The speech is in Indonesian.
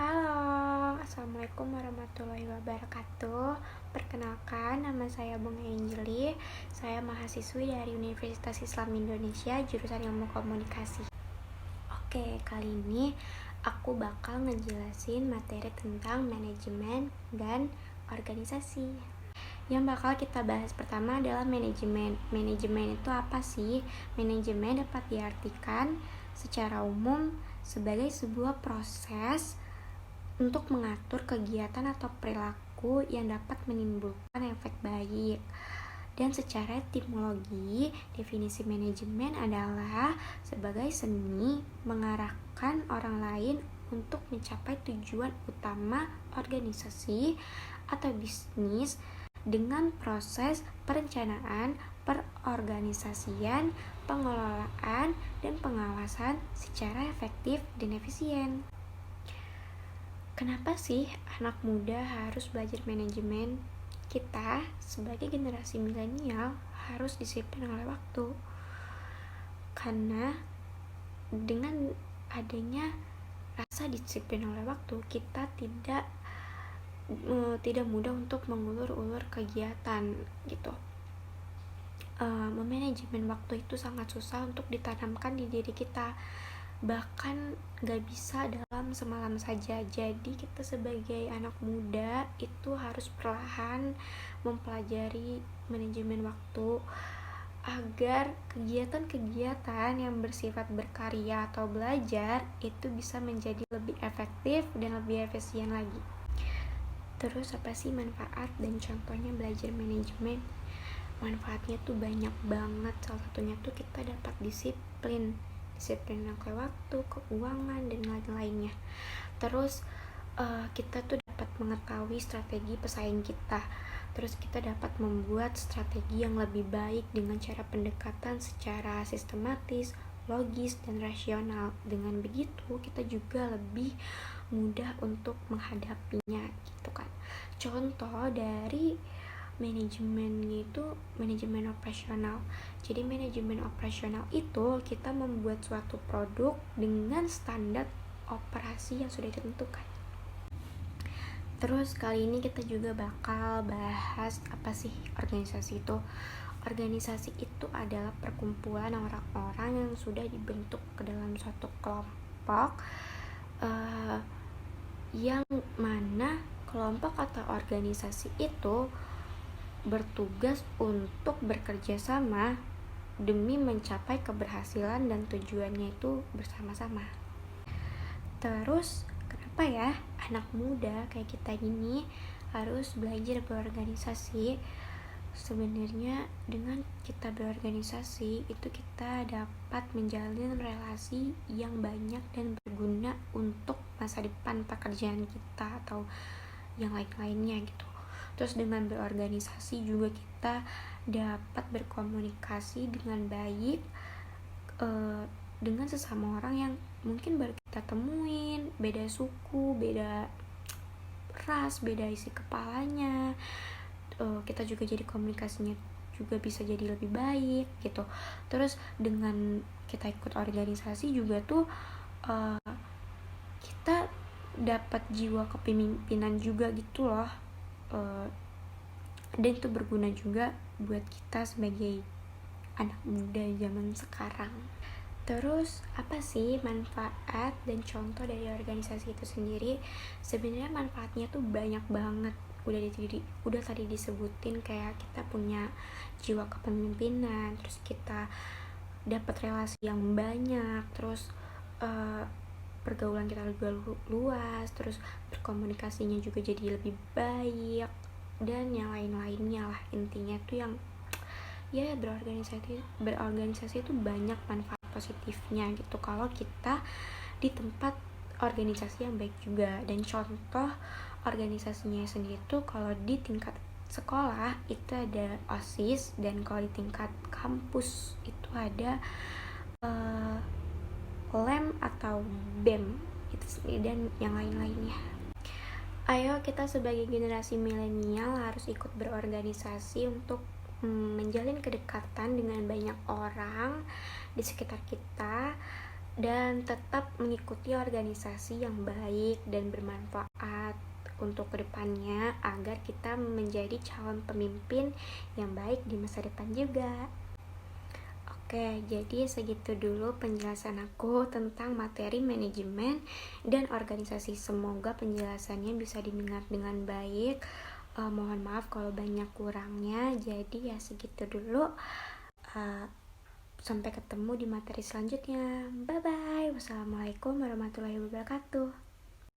Halo, Assalamualaikum warahmatullahi wabarakatuh. Perkenalkan, nama saya Bunga Anjeli. Saya mahasiswi dari Universitas Islam Indonesia, jurusan Ilmu Komunikasi. Oke, kali ini aku bakal ngejelasin materi tentang manajemen dan organisasi. Yang bakal kita bahas pertama adalah manajemen. Manajemen itu apa sih? Manajemen dapat diartikan secara umum sebagai sebuah proses untuk mengatur kegiatan atau perilaku yang dapat menimbulkan efek baik. Dan secara etimologi, definisi manajemen adalah sebagai seni mengarahkan orang lain untuk mencapai tujuan utama organisasi atau bisnis dengan proses perencanaan, perorganisasian, pengelolaan, dan pengawasan secara efektif dan efisien. Kenapa sih anak muda harus belajar manajemen? Kita sebagai generasi milenial harus disiplin oleh waktu. Karena dengan adanya rasa disiplin oleh waktu, kita tidak mudah untuk mengulur-ulur kegiatan gitu. Memanajemen waktu itu sangat susah untuk ditanamkan di diri kita, bahkan gak bisa dalam semalam saja. Jadi kita sebagai anak muda itu harus perlahan mempelajari manajemen waktu agar kegiatan-kegiatan yang bersifat berkarya atau belajar itu bisa menjadi lebih efektif dan lebih efisien lagi. Terus apa sih manfaat dan contohnya belajar manajemen? Manfaatnya tuh banyak banget. Salah satunya tuh kita dapat disiplin oleh waktu, keuangan, dan lain-lainnya. Terus kita tuh dapat mengetahui strategi pesaing kita. Terus kita dapat membuat strategi yang lebih baik dengan cara pendekatan secara sistematis, logis, dan rasional. Dengan begitu kita juga lebih mudah untuk menghadapinya gitu kan. Contoh dari manajemennya itu manajemen operasional. Jadi manajemen operasional itu kita membuat suatu produk dengan standar operasi yang sudah ditentukan. Terus kali ini kita juga bakal bahas apa sih organisasi itu. Organisasi itu adalah perkumpulan orang-orang yang sudah dibentuk ke dalam suatu kelompok, yang mana kelompok atau organisasi itu bertugas untuk bekerja sama demi mencapai keberhasilan dan tujuannya itu bersama-sama. Terus kenapa ya anak muda kayak kita ini harus belajar berorganisasi? Sebenarnya dengan kita berorganisasi itu kita dapat menjalin relasi yang banyak dan berguna untuk masa depan pekerjaan kita atau yang lain-lainnya gitu. Terus dengan berorganisasi juga kita dapat berkomunikasi dengan baik dengan sesama orang yang mungkin baru kita temuin, beda suku, beda ras, beda isi kepalanya. Kita juga jadi komunikasinya juga bisa jadi lebih baik gitu. Terus dengan kita ikut organisasi juga tuh kita dapat jiwa kepemimpinan juga gitu loh. Dan itu berguna juga buat kita sebagai anak muda zaman sekarang. Terus apa sih manfaat dan contoh dari organisasi itu sendiri? Sebenarnya manfaatnya tuh banyak banget. Udah tadi disebutin kayak kita punya jiwa kepemimpinan, terus kita dapat relasi yang banyak, terus pergaulan kita lebih luas, terus berkomunikasinya juga jadi lebih baik, dan yang lain-lainnya lah. Intinya tuh yang ya berorganisasi itu banyak manfaat positifnya gitu kalau kita di tempat organisasi yang baik juga. Dan contoh organisasinya sendiri tuh kalau di tingkat sekolah itu ada OSIS, dan kalau di tingkat kampus itu ada LEM atau BEM itu sendiri, dan yang lain-lainnya. Ayo kita sebagai generasi milenial harus ikut berorganisasi untuk menjalin kedekatan dengan banyak orang di sekitar kita, dan tetap mengikuti organisasi yang baik dan bermanfaat untuk kedepannya agar kita menjadi calon pemimpin yang baik di masa depan juga. Oke, jadi segitu dulu penjelasan aku tentang materi manajemen dan organisasi. Semoga penjelasannya bisa didengar dengan baik. Mohon maaf kalau banyak kurangnya. Jadi ya segitu dulu. Sampai ketemu di materi selanjutnya. Bye bye. Wassalamualaikum warahmatullahi wabarakatuh.